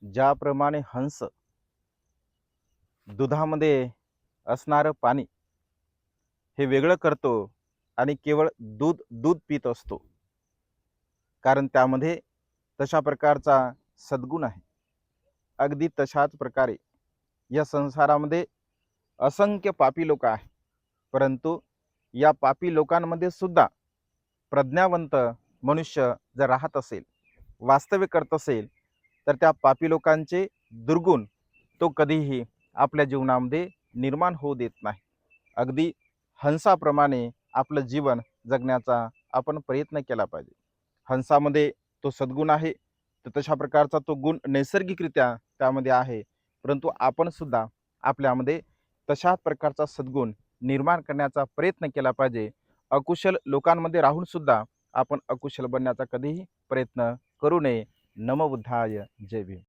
ज्याप्रमाणे हंस दुधामध्ये असणारं पाणी हे वेगळं करतो आणि केवळ दूध दूध पित असतो, कारण त्यामध्ये तशा प्रकारचा सद्गुण आहे. अगदी तशाच प्रकारे या संसारामध्ये असंख्य पापी लोक आहेत, परंतु या पापी लोकांमध्ये सुद्धा प्रज्ञावंत मनुष्य जर राहत असेल, वास्तव्य करत असेल, तर त्या पापी लोकांचे दुर्गुण तो कधीही आपल्या जीवनामध्ये निर्माण होऊ देत नाही. अगदी हंसाप्रमाणे आपलं जीवन जगण्याचा आपण प्रयत्न केला पाहिजे. हंसामध्ये तो सद्गुण आहे, तर तशा प्रकारचा तो गुण नैसर्गिकरित्या त्यामध्ये आहे, परंतु आपण सुद्धा आपल्यामध्ये तशाच प्रकारचा सद्गुण निर्माण करण्याचा प्रयत्न केला पाहिजे. अकुशल लोकांमध्ये राहून सुद्धा आपण अकुशल बनण्याचा कधीही प्रयत्न करू नये. नमो बुद्धाय. जय भीम.